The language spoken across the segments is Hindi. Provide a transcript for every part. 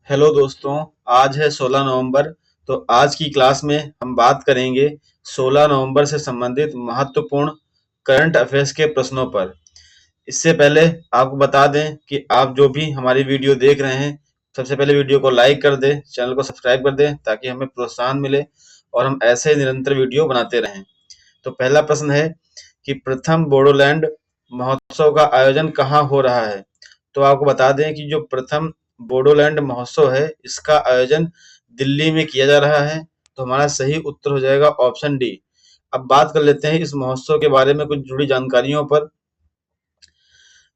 हेलो दोस्तों। आज है 16 नवंबर। तो आज की क्लास में हम बात करेंगे 16 नवंबर से संबंधित महत्वपूर्ण करंट अफेयर्स के प्रश्नों पर। इससे पहले आपको बता दें कि आप जो भी हमारी वीडियो देख रहे हैं, सबसे पहले वीडियो को लाइक कर दें, चैनल को सब्सक्राइब कर दें ताकि हमें प्रोत्साहन मिले और हम ऐसे निरंतर वीडियो बनाते रहें। तो पहला प्रश्न है कि प्रथम बोडोलैंड महोत्सव का आयोजन कहाँ हो रहा है। तो आपको बता दें कि जो प्रथम बोडोलैंड महोत्सव है, इसका आयोजन दिल्ली में किया जा रहा है। तो हमारा सही उत्तर हो जाएगा ऑप्शन डी। अब बात कर लेते हैं इस महोत्सव के बारे में कुछ जुड़ी जानकारियों पर।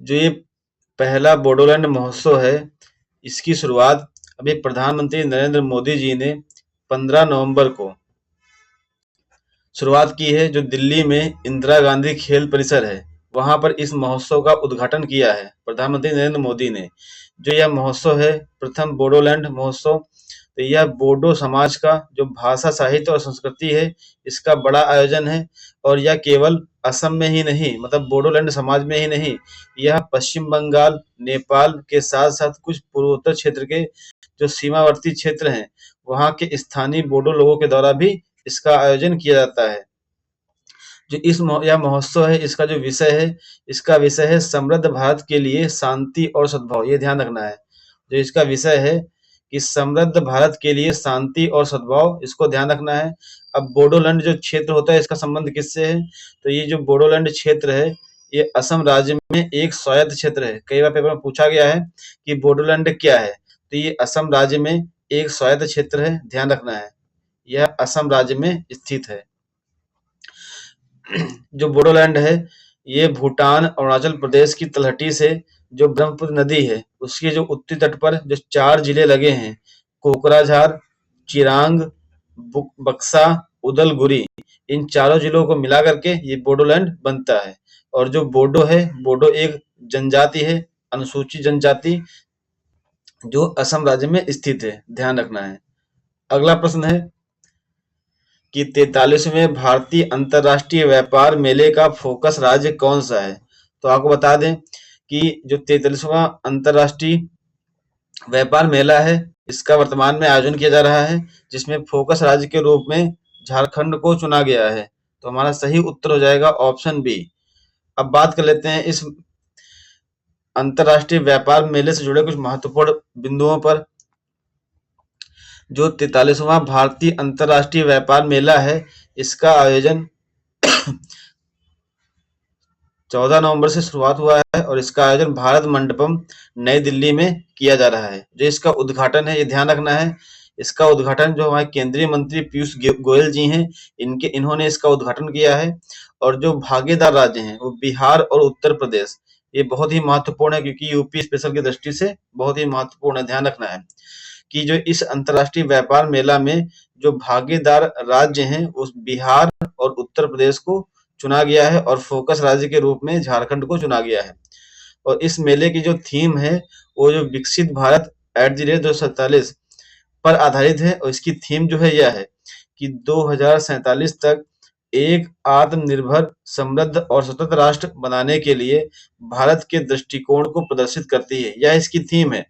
जो ये पहला बोडोलैंड महोत्सव है, इसकी शुरुआत अभी प्रधानमंत्री नरेंद्र मोदी जी ने 15 नवंबर को शुरुआत की है। जो दिल्ली में इंदिरा गांधी खेल परिसर है, वहां पर इस महोत्सव का उद्घाटन किया है प्रधानमंत्री नरेंद्र मोदी ने। जो यह महोत्सव है प्रथम बोडोलैंड महोत्सव, तो यह बोडो समाज का जो भाषा साहित्य और संस्कृति है, इसका बड़ा आयोजन है। और यह केवल असम में ही नहीं, मतलब बोडोलैंड समाज में ही नहीं, यह पश्चिम बंगाल, नेपाल के साथ साथ कुछ पूर्वोत्तर क्षेत्र के जो सीमावर्ती क्षेत्र हैं, वहाँ के स्थानीय बोडो लोगों के द्वारा भी इसका आयोजन किया जाता है। जो यह महोत्सव है, इसका जो विषय है, इसका विषय है समृद्ध भारत के लिए शांति और सद्भाव। ये ध्यान रखना है, जो इसका विषय है कि समृद्ध भारत के लिए शांति और सद्भाव, इसको ध्यान रखना है। अब बोडोलैंड जो क्षेत्र होता है, इसका संबंध किससे है? तो ये जो बोडोलैंड क्षेत्र है, ये असम राज्य में एक स्वायत्त क्षेत्र है। कई बार पेपर में पूछा गया है कि बोडोलैंड क्या है, तो ये असम राज्य में एक स्वायत्त क्षेत्र है, ध्यान रखना है। यह असम राज्य में स्थित है। जो बोडोलैंड है, ये भूटान, अरुणाचल प्रदेश की तलहटी से जो ब्रह्मपुत्र नदी है, उसके जो उत्तरी तट पर जो 4 जिले लगे हैं, कोकराझार, चिरांग, बक्सा, उदलगुरी, इन चारों जिलों को मिला करके ये बोडोलैंड बनता है। और जो बोडो है, बोडो एक जनजाति है, अनुसूचित जनजाति, जो असम राज्य में स्थित है, ध्यान रखना है। अगला प्रश्न है कि 43वें भारतीय अंतर्राष्ट्रीय व्यापार मेले का फोकस राज्य कौन सा है। तो आपको बता दें कि जो 43वां अंतर्राष्ट्रीय व्यापार मेला है, इसका वर्तमान में आयोजन किया जा रहा है, जिसमें फोकस राज्य के रूप में झारखंड को चुना गया है। तो हमारा सही उत्तर हो जाएगा ऑप्शन बी। अब बात कर लेते हैं इस अंतर्राष्ट्रीय व्यापार मेले से जुड़े कुछ महत्वपूर्ण बिंदुओं पर। जो 43वां भारतीय अंतर्राष्ट्रीय व्यापार मेला है, इसका आयोजन 14 नवंबर से शुरुआत हुआ है और इसका आयोजन भारत मंडपम नई दिल्ली में किया जा रहा है। जो इसका उद्घाटन है, ये ध्यान रखना है, इसका उद्घाटन जो हमारे केंद्रीय मंत्री पीयूष गोयल जी हैं, इन्होंने इसका उद्घाटन किया है। और जो भागीदार राज्य हैं, वो बिहार और उत्तर प्रदेश। ये बहुत ही महत्वपूर्ण है, क्योंकि यूपी स्पेशल की दृष्टि से बहुत ही महत्वपूर्ण है, ध्यान रखना है कि जो इस अंतर्राष्ट्रीय व्यापार मेला में जो भागीदार राज्य हैं, उस बिहार और उत्तर प्रदेश को चुना गया है और फोकस राज्य के रूप में झारखंड को चुना गया है। और इस मेले की जो थीम है, वो जो विकसित भारत @ 2047 पर आधारित है। और इसकी थीम जो है, यह है कि 2047 तक एक आत्मनिर्भर, समृद्ध और स्वतंत्र राष्ट्र बनाने के लिए भारत के दृष्टिकोण को प्रदर्शित करती है। यह इसकी थीम है।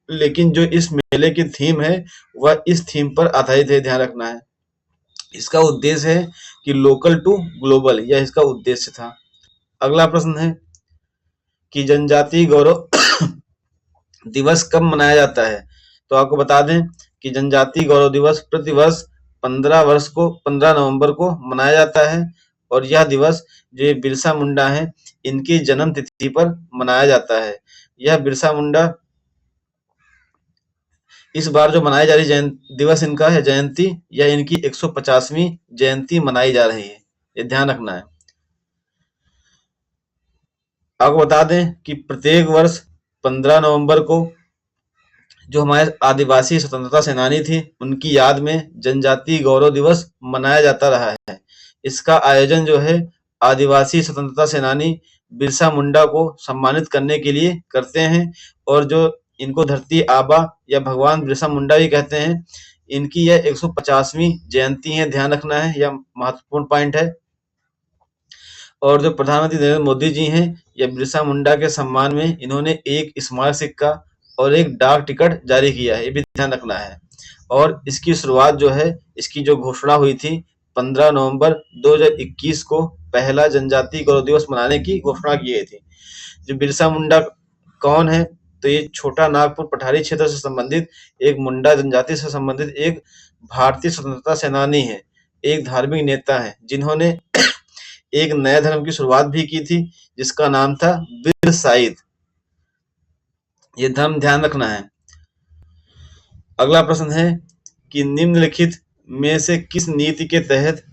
लेकिन जो इस मेले की थीम है, वह इस थीम पर आधारित है, ध्यान रखना है। इसका उद्देश्य है कि लोकल टू ग्लोबल, यह इसका उद्देश्य था। अगला प्रश्न है कि जनजातीय गौरव दिवस कब मनाया जाता है। तो आपको बता दें कि जनजातीय गौरव दिवस प्रतिवर्ष 15 नवंबर को मनाया जाता है। और यह दिवस जो बिरसा मुंडा है, इनकी जन्म तिथि पर मनाया जाता है। यह बिरसा मुंडा इस बार जो मनाई जा रही दिवस इनका है जयंती, यह इनकी 150वीं जयंती मनाई जा रही है, ये ध्यान रखना है। आपको बता दें कि प्रत्येक वर्ष 15 नवंबर को जो हमारे आदिवासी स्वतंत्रता सेनानी थी, उनकी याद में जनजातीय गौरव दिवस मनाया जाता रहा है। इसका आयोजन जो है आदिवासी स्वतंत्रता सेनानी बिरसा मुंडा को सम्मानित करने के लिए करते हैं। और जो इनको धरती आबा या भगवान बिरसा मुंडा भी कहते हैं, इनकी यह 150वीं जयंती है, ध्यान रखना है, यह महत्वपूर्ण पॉइंट है। और जो प्रधानमंत्री नरेंद्र मोदी जी हैं, यह बिरसा मुंडा के सम्मान में इन्होंने एक स्मारक सिक्का और एक डाक टिकट जारी किया है, ये भी ध्यान रखना है। और इसकी शुरुआत जो है, इसकी जो घोषणा हुई थी 15 नवंबर 2021 को पहला जनजातीय गौरव दिवस मनाने की घोषणा की गई थी। जो बिरसा मुंडा कौन है? तो ये छोटा नागपुर पठारी क्षेत्र से संबंधित एक मुंडा जनजाति से संबंधित एक भारतीय स्वतंत्रता सेनानी है, एक धार्मिक नेता है, जिन्होंने एक नए धर्म की शुरुआत भी की थी, जिसका नाम था बिरसाईद। ये धर्म ध्यान रखना है। अगला प्रश्न है कि निम्नलिखित में से किस नीति के तहत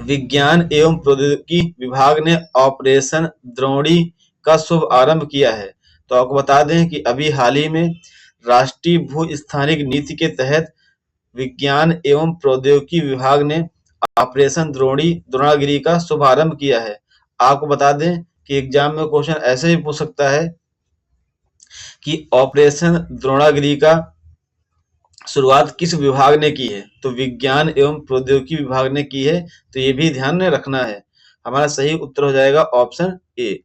विज्ञान एवं प्रौद्योगिकी विभाग ने ऑपरेशन द्रोणी का शुभ आरंभ किया है? तो आपको बता दें कि अभी हाल ही में राष्ट्रीय भू स्थानिक नीति के तहत विज्ञान एवं प्रौद्योगिकी विभाग ने ऑपरेशन द्रोणागिरी का शुभारंभ किया है। आपको बता दें कि एग्जाम में क्वेश्चन ऐसे भी पूछ सकता है कि ऑपरेशन द्रोणागिरी का शुरुआत किस विभाग ने की है? तो विज्ञान एवं प्रौद्योगिकी विभाग ने की है, तो ये भी ध्यान में रखना है। हमारा सही उत्तर हो जाएगा ऑप्शन ए।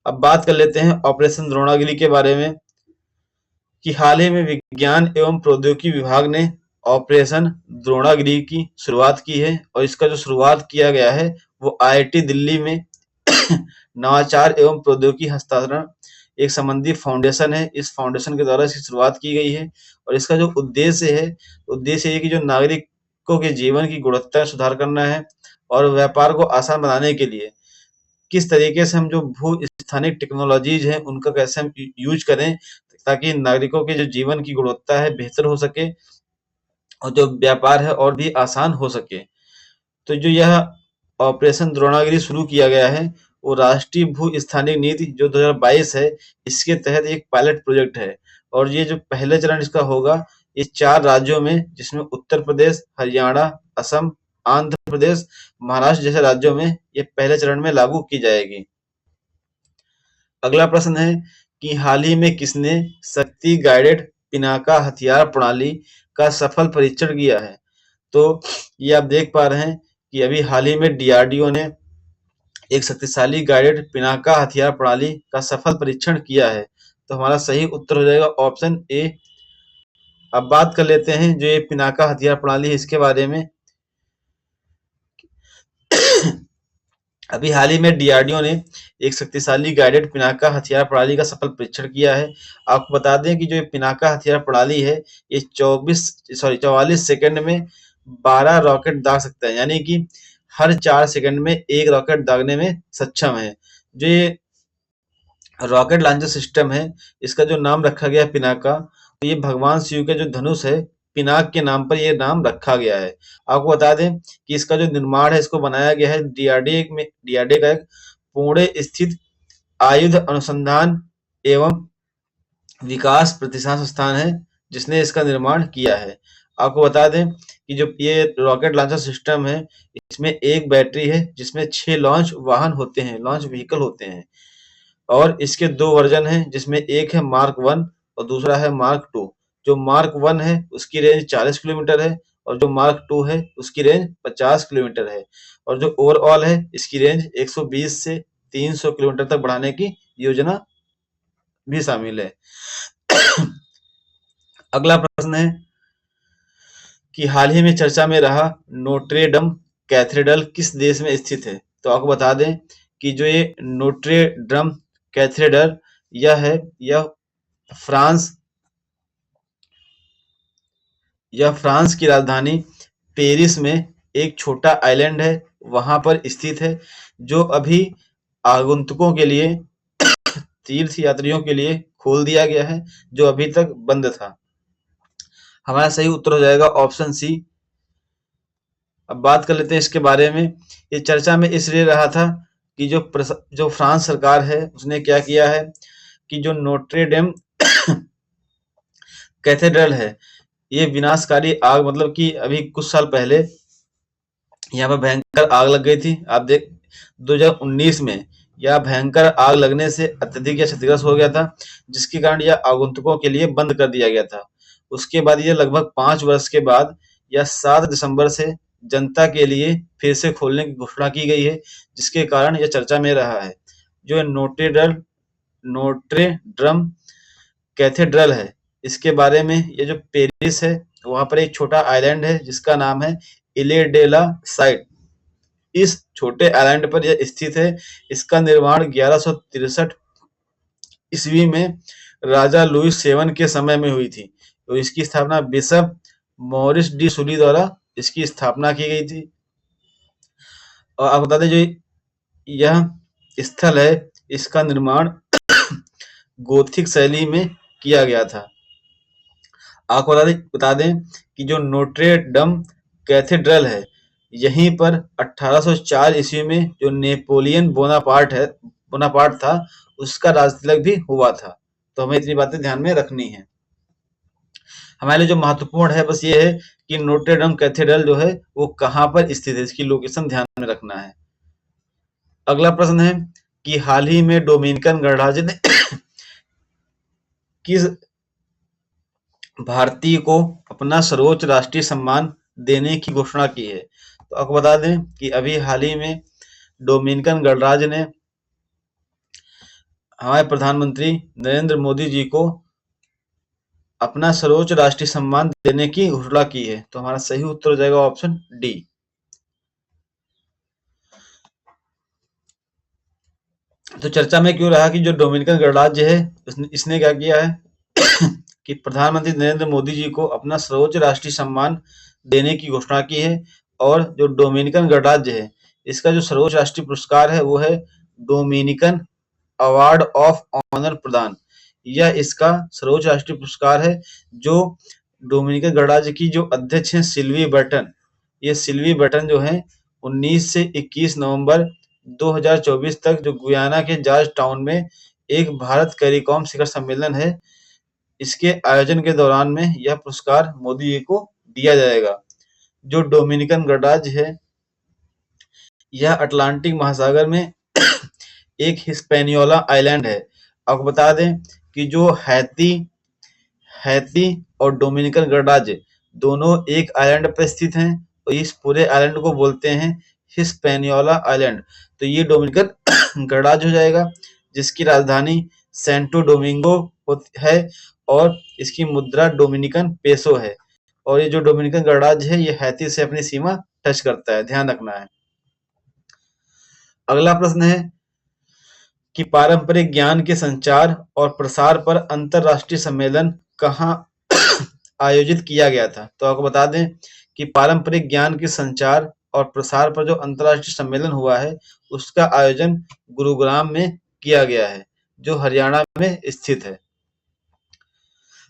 अब बात कर लेते हैं ऑपरेशन द्रोणागिरी के बारे में कि हाल ही में विज्ञान एवं प्रौद्योगिकी विभाग ने ऑपरेशन द्रोणागिरी की शुरुआत की है, और इसका जो शुरुआत किया गया है वो IIT दिल्ली में नवाचार एवं प्रौद्योगिकी हस्तांतरण एक संबंधी फाउंडेशन है। इस फाउंडेशन के द्वारा इसकी शुरुआत की गई है, और इसका जो उद्देश्य है, उद्देश्य ये कि जो नागरिकों के जीवन की गुणवत्ता में सुधार करना है, और व्यापार को आसान बनाने के लिए किस तरीके से हम जो भू स्थानिक टेक्नोलॉजीज हैं उनका कैसे हम यूज करें, ताकि नागरिकों के जो जीवन की गुणवत्ता है बेहतर हो सके, और जो व्यापार है और भी आसान हो सके। तो जो यह ऑपरेशन द्रोणागिरी शुरू किया गया है वो राष्ट्रीय भू स्थानिक नीति जो 2022 है, इसके तहत एक पायलट प्रोजेक्ट है। और ये जो पहले चरण इसका होगा, ये 4 राज्यों में, जिसमें उत्तर प्रदेश, हरियाणा, असम, आंध्र प्रदेश, महाराष्ट्र जैसे राज्यों में ये पहले चरण में लागू की जाएगी। अगला प्रश्न है कि हाल ही में किसने शक्ति गाइडेड पिनाका हथियार प्रणाली का सफल परीक्षण किया है? तो ये आप देख पा रहे हैं कि अभी हाल ही में DRDO ने एक शक्तिशाली गाइडेड पिनाका हथियार प्रणाली का सफल परीक्षण किया है। तो हमारा सही उत्तर हो जाएगा ऑप्शन ए। अब बात कर लेते हैं जो ये पिनाका हथियार प्रणाली है इसके बारे में। अभी हाल ही में DRDO ने एक शक्तिशाली गाइडेड पिनाका हथियार प्रणाली का सफल परीक्षण किया है। आपको बता दें कि जो ये पिनाका हथियार प्रणाली है, ये 44 सेकंड में 12 रॉकेट दाग सकता है, यानी कि हर 4 सेकंड में एक रॉकेट दागने में सक्षम है। जो ये रॉकेट लॉन्चर सिस्टम है, इसका जो नाम रखा गया है पिनाका, तो ये भगवान शिव के जो धनुष है, पिनाक के नाम पर ये नाम रखा गया है। आपको बता दें कि इसका जो निर्माण है, इसको बनाया गया है DRDO का एक पुणे स्थित आयुध अनुसंधान एवं विकास प्रतिष्ठान संस्थान है, जिसने इसका निर्माण किया है। आपको बता दें कि जो ये रॉकेट लॉन्चर सिस्टम है, इसमें एक बैटरी है जिसमें 6 लॉन्च वाहन होते हैं, लॉन्च व्हीकल होते हैं, और इसके 2 वर्जन हैं, जिसमें एक है मार्क 1 और दूसरा है मार्क 2। जो मार्क 1 है उसकी रेंज 40 किलोमीटर है, और जो मार्क 2 है उसकी रेंज 50 किलोमीटर है, और जो ओवरऑल है इसकी रेंज 120 से 300 किलोमीटर तक बढ़ाने की योजना भी शामिल है। अगला प्रश्न है कि हाल ही में चर्चा में रहा नोट्रे डम कैथेड्रल किस देश में स्थित है? तो आपको बता दें कि जो ये नोट्रे डम कैथेड्रल यह फ्रांस की राजधानी पेरिस में एक छोटा आइलैंड है, वहां पर स्थित है, जो अभी आगंतुकों के लिए, तीर्थ यात्रियों के लिए खोल दिया गया है, जो अभी तक बंद था। हमारा सही उत्तर हो जाएगा ऑप्शन सी। अब बात कर लेते हैं इसके बारे में। ये चर्चा में इसलिए रहा था कि जो फ्रांस सरकार है उसने क्या किया है कि जो नोट्रे डेम कैथेड्रल है, ये विनाशकारी आग, मतलब कि अभी कुछ साल पहले यहाँ पर भयंकर आग लग गई थी। आप देख 2019 में यह भयंकर आग लगने से अत्यधिक यह क्षतिग्रस्त हो गया था, जिसके कारण यह आगंतुकों के लिए बंद कर दिया गया था। उसके बाद ये लगभग 5 वर्ष के बाद यह 7 दिसंबर से जनता के लिए फिर से खोलने की घोषणा की गई है, जिसके कारण यह चर्चा में रहा है। जो नोट्रे ड्रम कैथेड्रल है, इसके बारे में, ये जो पेरिस है वहां पर एक छोटा आइलैंड है जिसका नाम है इले डे ला साइट। इस छोटे आइलैंड पर यह स्थित है। इसका निर्माण 1163 ईस्वी में राजा लुईस सेवन के समय में हुई थी। तो इसकी स्थापना बिशप मॉरिस डी सुली द्वारा इसकी स्थापना की गई थी। और आप बता दें जो यह स्थल है इसका निर्माण गोथिक शैली में किया गया था। आपको बता दें कि जो नोट्रे डम कैथेड्रल है यहीं पर 1804 ईस्वी में जो नेपोलियन बोनापार्ट था उसका राजतिलक भी हुआ था। तो हमें इतनी बातें ध्यान में रखनी है। हमारे लिए जो महत्वपूर्ण है बस ये है कि नोट्रे डम कैथेड्रल जो है वो कहाँ पर स्थित है, इसकी लोकेशन ध्यान में रखना है। अगला प्रश्न है कि हाल ही में डोमिनिकन गणराज्य ने किस भारतीय को अपना सर्वोच्च राष्ट्रीय सम्मान देने की घोषणा की है। तो आपको बता दें कि अभी हाल ही में डोमिनिकन गणराज्य ने हमारे प्रधानमंत्री नरेंद्र मोदी जी को अपना सर्वोच्च राष्ट्रीय सम्मान देने की घोषणा की है। तो हमारा सही उत्तर हो जाएगा ऑप्शन डी। तो चर्चा में क्यों रहा कि जो डोमिनिकन गणराज्य है इसने क्या किया है कि प्रधानमंत्री नरेंद्र मोदी जी को अपना सर्वोच्च राष्ट्रीय सम्मान देने की घोषणा की है। और जो डोमिनिकन गणराज्य है इसका जो सर्वोच्च राष्ट्रीय पुरस्कार है वो है डोमिनिकन अवार्ड ऑफ ऑनर प्रदान। यह इसका सर्वोच्च राष्ट्रीय पुरस्कार है जो डोमिनिकन गणराज्य की जो अध्यक्ष हैं सिल्वी बर्टन, ये सिल्वी बर्टन जो है 19 से 21 नवंबर 2024 तक जो गुयाना के जॉर्ज टाउन में एक भारत कैरिकॉम शिखर सम्मेलन है इसके आयोजन के दौरान में यह पुरस्कार मोदी जी को दिया जाएगा। जो डोमिनिकन गणराज्य है यह अटलांटिक महासागर में एक हिस्पैनियोला आइलैंड है। आपको बता दें कि जो हैती और डोमिनिकन गणराज्य दोनों एक आइलैंड पर स्थित हैं और इस पूरे आइलैंड को बोलते हैं हिस्पैनियोला आइलैंड। तो ये डोमिनिकन गणराज्य हो जाएगा जिसकी राजधानी सेंटो डोमिंगो है और इसकी मुद्रा डोमिनिकन पेसो है। और ये जो डोमिनिकन गणराज्य है ये हैती से अपनी सीमा टच करता है, ध्यान रखना है। अगला प्रश्न है कि पारंपरिक ज्ञान के संचार और प्रसार पर अंतरराष्ट्रीय सम्मेलन कहाँ आयोजित किया गया था। तो आपको बता दें कि पारंपरिक ज्ञान के संचार और प्रसार पर जो अंतरराष्ट्रीय सम्मेलन हुआ है उसका आयोजन गुरुग्राम में किया गया है जो हरियाणा में स्थित है।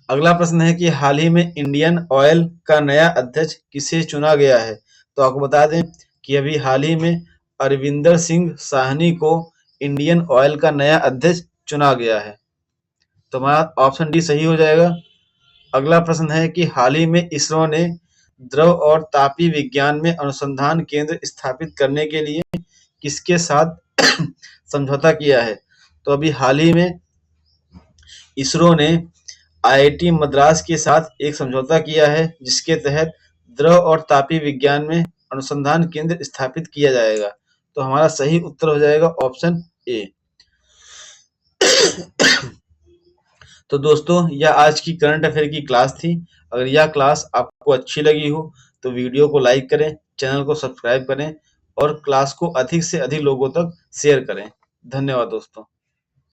अगला प्रश्न है कि हाल ही में इंडियन ऑयल का नया अध्यक्ष किसे चुना गया है। तो आपको बता दें कि अभी हाल ही में अरविंदर सिंह साहनी को इंडियन ऑयल का नया अध्यक्ष चुना गया है। तो हमारा ऑप्शन डी सही हो जाएगा। अगला प्रश्न है कि हाल ही में इसरो ने द्रव और तापीय विज्ञान में अनुसंधान केंद्र स्थापित करने के लिए किसके साथ समझौता किया है। तो अभी हाल ही में इसरो ने आईआईटी मद्रास के साथ एक समझौता किया है जिसके तहत द्रव और तापीय विज्ञान में अनुसंधान केंद्र स्थापित किया जाएगा। तो हमारा सही उत्तर हो जाएगा ऑप्शन ए। तो दोस्तों यह आज की करंट अफेयर की क्लास थी। अगर यह क्लास आपको अच्छी लगी हो तो वीडियो को लाइक करें, चैनल को सब्सक्राइब करें और क्लास को अधिक से अधिक लोगों तक शेयर करें। धन्यवाद दोस्तों।